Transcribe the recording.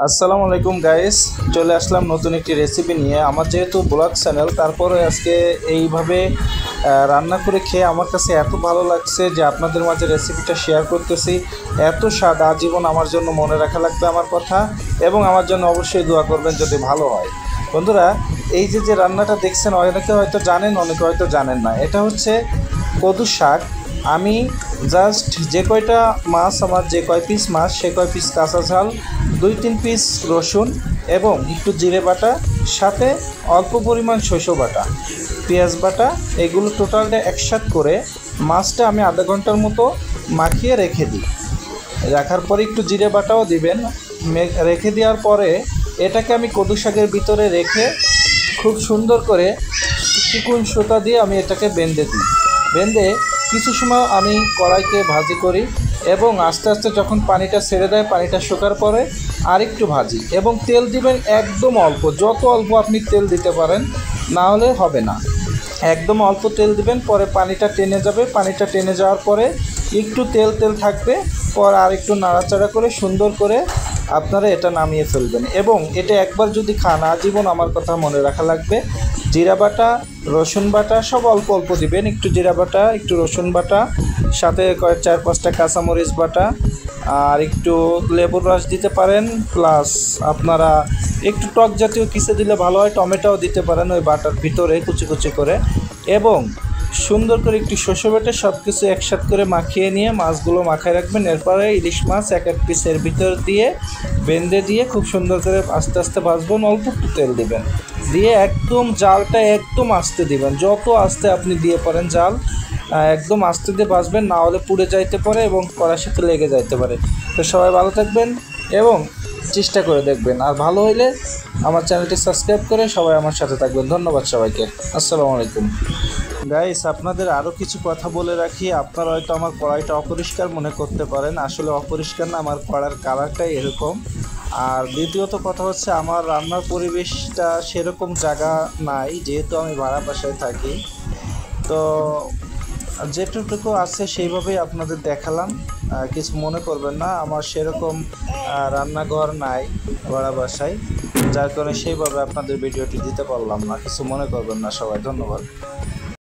আসসালামু আলাইকুম গাইস, চলে আসলাম নতুন একটি রেসিপি নিয়ে। আমার যেহেতু ব্লগ চ্যানেল, তারপরে আজকে এইভাবে রান্না করে খেয়ে আমার কাছে এত ভালো লাগছে যে আপনাদের মাঝে রেসিপিটা শেয়ার করতেছি। এত স্বাদ আজীবন আমার জন্য মনে রাখা লাগবে আমার কথা, এবং আমার জন্য অবশ্যই দোয়া করবেন যদি ভালো হয়। বন্ধুরা, এই যে রান্নাটা দেখছেন, অনেকে হয়তো জানেন, অনেকে হয়তো জানেন না। এটা হচ্ছে কদু শাক। আমি জাস্ট যে কয়টা মাছ, আমার যে কয় পিস মাছ, সে কয় পিস কাঁচা ঝাল, 2-3 পিস রসুন এবং একটু জিরে বাটা, সাথে অল্প পরিমাণ শস্য বাটা, পেঁয়াজ বাটা, এগুলো টোটালটা একসাথে করে মাছটা আমি আধা ঘন্টার মতো মাখিয়ে রেখে দিই। রাখার পরে একটু জিরে বাটাও দিবেন। রেখে দেওয়ার পরে এটাকে আমি কদু শাকের ভিতরে রেখে খুব সুন্দর করে চিকন সুতা দিয়ে আমি এটাকে বেঁধে দিই। বেঁধে কিছু সময় আমি কড়াইকে ভাজি করি, এবং আস্তে আস্তে যখন পানিটা ছেড়ে দেয়, পানিটা শুকার পরে আরেকটু ভাজি, এবং তেল দিবেন একদম অল্প, যত অল্প আপনি তেল দিতে পারেন, না হলে হবে না। একদম অল্প তেল দিবেন, পরে পানিটা টেনে যাবে। পানিটা টেনে যাওয়ার পরে একটু তেল তেল থাকবে, পর আর একটু নাড়াচাড়া করে সুন্দর করে আপনারা এটা নামিয়ে ফেলবেন। এবং এটা একবার যদি খান, আজীবন আমার কথা মনে রাখা লাগবে। জিরা বাটা, রসুন বাটা সব অল্প অল্প দিবেন। একটু জিরা বাটা, একটু রসুন বাটা, সাথে 4-5টা কাঁচামরিচ বাটা, আর একটু লেবুর রস দিতে পারেন। প্লাস আপনারা একটু টক জাতীয় কিছু দিলে ভালো হয়, টমেটোও দিতে পারেন ওই বাটার ভিতরে কুচি কুচি করে। এবং সুন্দর করে একটু শস্য বেটে সব কিছু একসাথে করে মাখিয়ে নিয়ে মাছগুলো মাখায় রাখবেন। এরপরে ইলিশ মাছ এক এক পিসের ভিতর দিয়ে বেঁধে দিয়ে খুব সুন্দর করে আস্তে আস্তে ভাজবেন। অল্প একটু তেল দিবেন, দিয়ে একদম জালটা একদম আস্তে দিবেন, যত আস্তে আপনি দিয়ে পারেন জাল, একদম আস্তে দিয়ে ভাজবেন, না হলে পুড়ে যাইতে পারে এবং কড়ার সাথে লেগে যাইতে পারে। তো সবাই ভালো থাকবেন এবং চেষ্টা করে দেখবেন, আর ভালো হইলে আমার চ্যানেলটি সাবস্ক্রাইব করে সবাই আমার সাথে থাকবেন। ধন্যবাদ সবাইকে। আসসালামু আলাইকুম। গাইস, আপনাদের আরও কিছু কথা বলে রাখি। আপনারা হয়তো আমার কড়াইটা অপরিষ্কার মনে করতে পারেন, আসলে অপরিষ্কার না, আমার কড়ার কালারটাই এরকম। আর দ্বিতীয়ত কথা হচ্ছে, আমার রান্নার পরিবেশটা সেরকম জায়গা নাই, যেহেতু আমি ভাড়া বাসায় থাকি। তো যেটুকু আছে সেইভাবেই আপনাদের দেখালাম, কিছু মনে করবেন না। আমার সেরকম রান্নাঘর নাই ভাড়া বাসায়, যার কারণে সেইভাবে আপনাদের ভিডিওটি দিতে পারলাম না, কিছু মনে করবেন না সবাই। ধন্যবাদ।